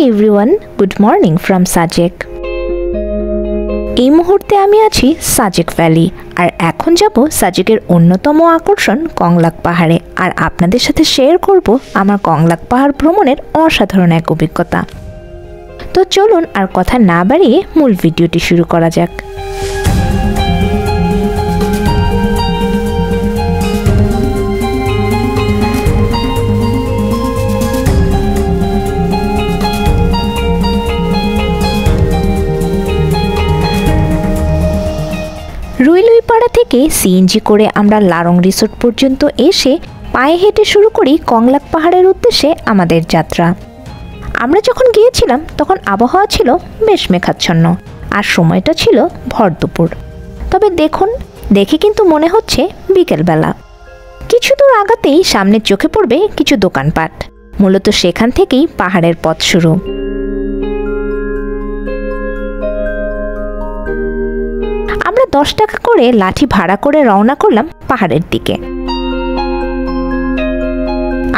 Everyone, good morning from Sajek. এই মুহূর্তে আমি আছি সাজেক ভ্যালি, আর এখন যাব সাজেকের অন্যতম আকর্ষণ কংলাক পাহাড়ে, আর আপনাদের সাথে শেয়ার করব আমার কংলাক পাহাড় ভ্রমণের অসাধারণ এক অভিজ্ঞতা। তো চলুন আর কথা না বাড়িয়ে মূল ভিডিওটি শুরু করা যাক। রুইলুইপাড়া থেকে সিএনজি করে আমরা লারং রিসোর্ট পর্যন্ত এসে পায়ে হেঁটে শুরু করি কংলাক পাহাড়ের উদ্দেশ্যে আমাদের যাত্রা। আমরা যখন গিয়েছিলাম তখন আবহাওয়া ছিল বেশ মেঘাচ্ছন্ন, আর সময়টা ছিল ভর দুপুর। তবে দেখে কিন্তু মনে হচ্ছে বিকেলবেলা। কিছু দূর আগাতেই সামনের চোখে পড়বে কিছু দোকানপাট, মূলত সেখান থেকেই পাহাড়ের পথ শুরু। আমরা 10 টাকা করে লাঠি ভাড়া করে রওনা করলাম পাহাড়ের দিকে।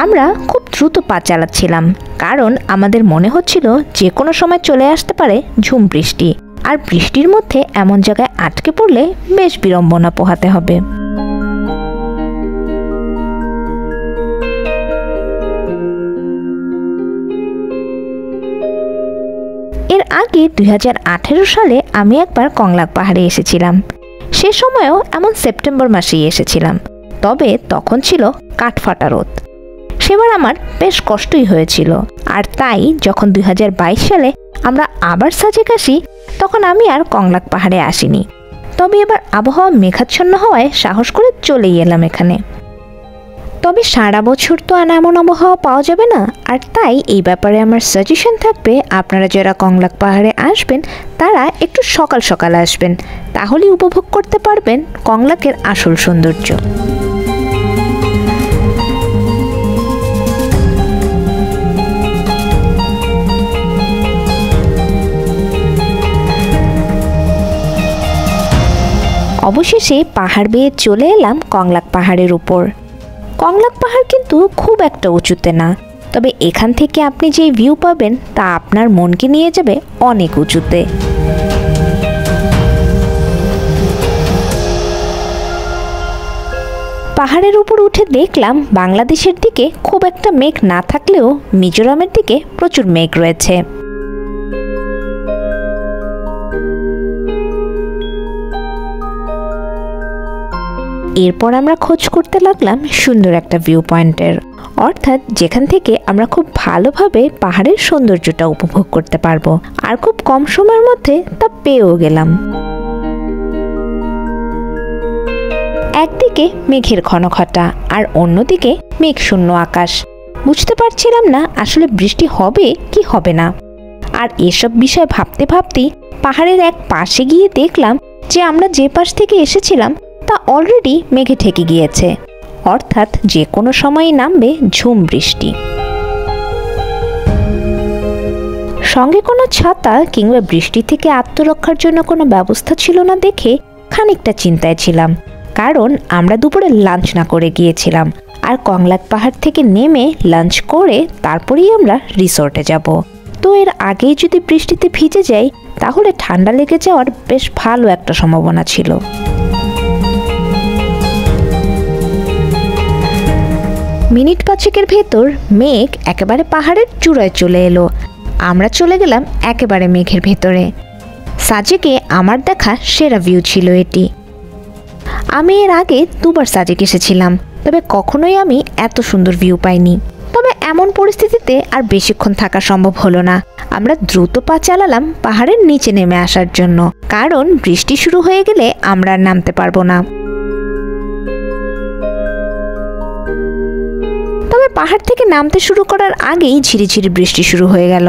আমরা খুব দ্রুত পা চালাচ্ছিলাম, কারণ আমাদের মনে হচ্ছিল যে কোনো সময় চলে আসতে পারে ঝুম বৃষ্টি, আর বৃষ্টির মধ্যে এমন জায়গায় আটকে পড়লে বেশ বিড়ম্বনা পোহাতে হবে। এর আগে 2018 সালে আমি একবার কংলাক পাহাড়ে এসেছিলাম। সে সময়ও এমন সেপ্টেম্বর মাসেই এসেছিলাম, তবে তখন ছিল কাঠফাটা রোদ। সেবার আমার বেশ কষ্টই হয়েছিল, আর তাই যখন 2022 সালে আমরা আবার সাজেক আসি তখন আমি আর কংলাক পাহাড়ে আসিনি। তবে এবার আবহাওয়া মেঘাচ্ছন্ন হওয়ায় সাহস করে চলেই এলাম এখানে। তবে সারা বছর তো আর এমন আবহাওয়া পাওয়া যাবে না, আর তাই এই ব্যাপারে আমার সাজেশন থাকবে আপনারা যারা কংলাক পাহাড়ে আসবেন তারা একটু সকাল সকাল আসবেন, তাহলেই উপভোগ করতে পারবেন কংলাকের আসল সৌন্দর্য। অবশেষে পাহাড় বেয়ে চলে এলাম কংলাক পাহাড়ের উপর। কংলাক পাহাড় কিন্তু খুব একটা উঁচুতে না, তবে এখান থেকে আপনি যে ভিউ পাবেন তা আপনার মনকে নিয়ে যাবে অনেক উঁচুতে। পাহাড়ের উপর উঠে দেখলাম বাংলাদেশের দিকে খুব একটা মেঘ না থাকলেও মিজোরামের দিকে প্রচুর মেঘ রয়েছে। এরপর আমরা খোঁজ করতে লাগলাম সুন্দর একটা ভিউ পয়েন্টের, অর্থাৎ যেখান থেকে আমরা খুব ভালোভাবে পাহাড়ের সৌন্দর্যটা উপভোগ করতে পারবো, আর খুব কম সময়ের মধ্যে তা পেয়েও গেলাম। একদিকে মেঘের ঘনঘটা আর অন্যদিকে মেঘশূন্য আকাশ। বুঝতে পারছিলাম না আসলে বৃষ্টি হবে কি হবে না। আর এসব বিষয় ভাবতে ভাবতেই পাহাড়ের এক পাশে গিয়ে দেখলাম যে আমরা যে পাশ থেকে এসেছিলাম তা অলরেডি মেঘে ঢেকে গিয়েছে, অর্থাৎ যে কোনো সময়ই নামবে ঝুম বৃষ্টি। সঙ্গে কোনো ছাতা কিংবা বৃষ্টি থেকে আত্মরক্ষার জন্য কোনো ব্যবস্থা ছিল না দেখে খানিকটা চিন্তায় ছিলাম, কারণ আমরা দুপুরে লাঞ্চ না করে গিয়েছিলাম, আর কংলাক পাহাড় থেকে নেমে লাঞ্চ করে তারপরেই আমরা রিসোর্টে যাব। তো এর আগেই যদি বৃষ্টিতে ভিজে যাই তাহলে ঠান্ডা লেগে যাওয়ার বেশ ভালো একটা সম্ভাবনা ছিল। মিনিট 5 ভেতর মেঘ একেবারে পাহাড়ের চূড়ায় চলে এলো। আমরা চলে গেলাম একেবারে মেঘের ভেতরে। সাজেকে আমার দেখা সেরা ভিউ ছিল এটি। আমি এর আগে 2বার সাজেক এসেছিলাম, তবে কখনোই আমি এত সুন্দর ভিউ পাইনি। তবে এমন পরিস্থিতিতে আর বেশিক্ষণ থাকা সম্ভব হলো না। আমরা দ্রুত পা চালালাম পাহাড়ের নিচে নেমে আসার জন্য, কারণ বৃষ্টি শুরু হয়ে গেলে আমরা আর নামতে পারবো না। তবে পাহাড় থেকে নামতে শুরু করার আগেই ঝিরিঝিরি বৃষ্টি শুরু হয়ে গেল।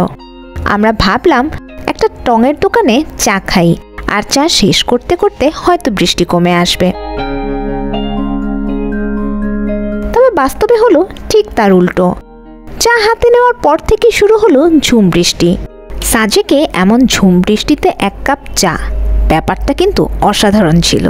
আমরা ভাবলাম একটা টঙের দোকানে চা খাই, আর চা শেষ করতে করতে হয়তো বৃষ্টি কমে আসবে। তবে বাস্তবে হলো ঠিক তার উল্টো। চা হাতে নেওয়ার পর থেকে শুরু হলো ঝুম বৃষ্টি। সাজেকে এমন ঝুম বৃষ্টিতে 1 কাপ চা, ব্যাপারটা কিন্তু অসাধারণ ছিল।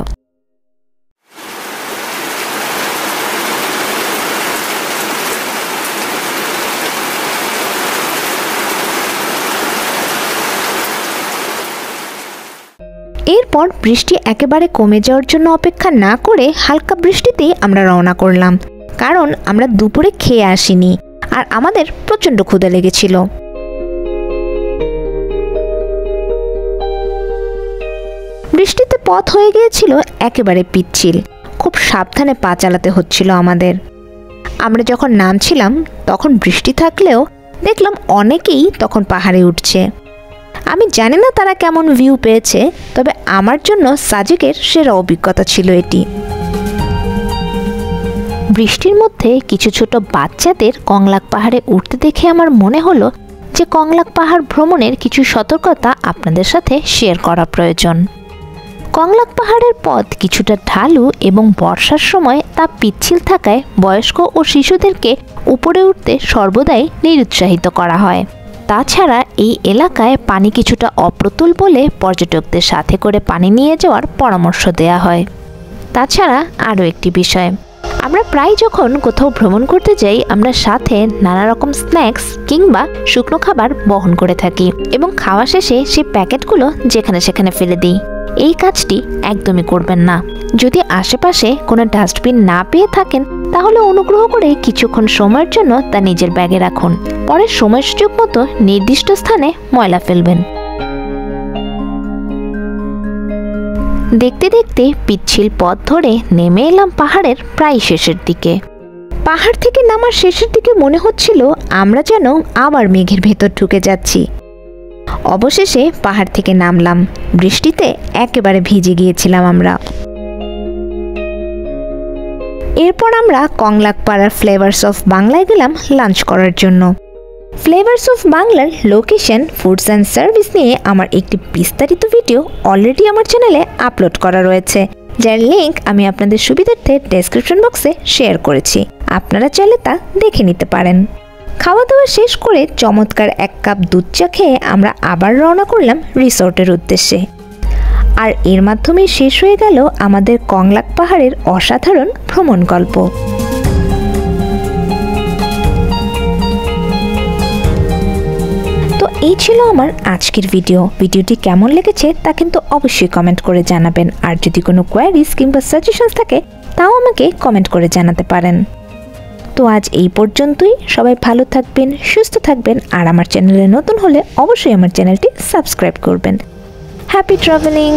এরপর বৃষ্টি একেবারে কমে যাওয়ার জন্য অপেক্ষা না করে হালকা বৃষ্টিতেই আমরা রওনা করলাম, কারণ আমরা দুপুরে খেয়ে আসিনি আর আমাদের প্রচণ্ড ক্ষুধা লেগেছিল। বৃষ্টিতে পথ হয়ে গিয়েছিল একেবারে পিচ্ছিল, খুব সাবধানে পা চালাতে হচ্ছিল আমাদের। আমরা যখন নামছিলাম তখন বৃষ্টি থাকলেও দেখলাম অনেকেই তখন পাহাড়ে উঠছে। আমি জানি না তারা কেমন ভিউ পেয়েছে, তবে আমার জন্য সাজেকের সেরা অভিজ্ঞতা ছিল এটি। বৃষ্টির মধ্যে কিছু ছোট বাচ্চাদের কংলাক পাহাড়ে উঠতে দেখে আমার মনে হলো যে কংলাক পাহাড় ভ্রমণের কিছু সতর্কতা আপনাদের সাথে শেয়ার করা প্রয়োজন। কংলাক পাহাড়ের পথ কিছুটা ঢালু এবং বর্ষার সময় তা পিচ্ছিল থাকায় বয়স্ক ও শিশুদেরকে উপরে উঠতে সর্বদাই নিরুৎসাহিত করা হয়। তাছাড়া এই এলাকায় পানি কিছুটা অপ্রতুল বলে পর্যটকদের সাথে করে পানি নিয়ে যাওয়ার পরামর্শ দেওয়া হয়। তাছাড়া আরও একটি বিষয়, আমরা প্রায় যখন কোথাও ভ্রমণ করতে যাই আমরা সাথে নানা রকম স্ন্যাক্স কিংবা শুকনো খাবার বহন করে থাকি এবং খাওয়া শেষে সেই প্যাকেটগুলো যেখানে সেখানে ফেলে দিই। এই কাজটি একদমই করবেন না। যদি আশেপাশে কোনো ডাস্টবিন না পেয়ে থাকেন তাহলে অনুগ্রহ করে কিছুক্ষণ সময়ের জন্য তা নিজের ব্যাগে রাখুন, পরে সময় সুযোগ মতো নির্দিষ্ট স্থানে ময়লা ফেলবেন। দেখতে দেখতে পিচ্ছিল পথ ধরে নেমে এলাম পাহাড়ের প্রায় শেষের দিকে। পাহাড় থেকে নামার শেষের দিকে মনে হচ্ছিল আমরা যেন আবার মেঘের ভেতর ঢুকে যাচ্ছি। অবশেষে পাহাড় থেকে নামলাম। বৃষ্টিতে একেবারে ভিজে গিয়েছিলাম আমরা। এরপর আমরা কংলাক পাড়ার ফ্লেভার্স অফ বাংলায় গেলাম লাঞ্চ করার জন্য। ফ্লেভার্স অফ বাংলার লোকেশন, ফুডস অ্যান্ড সার্ভিস নিয়ে আমার একটি বিস্তারিত ভিডিও অলরেডি আমার চ্যানেলে আপলোড করা রয়েছে, যার লিঙ্ক আমি আপনাদের সুবিধার্থে ডেসক্রিপশন বক্সে শেয়ার করেছি। আপনারা চাইলে তা দেখে নিতে পারেন। খাওয়া দাওয়া শেষ করে চমৎকার এক কাপ দুধ চা খেয়ে আমরা আবার রওনা করলাম রিসোর্টের উদ্দেশ্যে। আর এর মাধ্যমে শেষ হয়ে গেল আমাদের কংলাক পাহাড়ের অসাধারণ ভ্রমণ গল্প। তো এই ছিল আমার আজকের ভিডিওটি কেমন লেগেছে তা কিন্তু অবশ্যই কমেন্ট করে জানাবেন। আর যদি কোনো কোয়ারিজ কিংবা সাজেশনস থাকে তাও আমাকে কমেন্ট করে জানাতে পারেন। তো আজ এই পর্যন্তই। সবাই ভালো থাকবেন, সুস্থ থাকবেন, আর আমার চ্যানেলে নতুন হলে অবশ্যই আমার চ্যানেলটি সাবস্ক্রাইব করবেন। Happy travelling.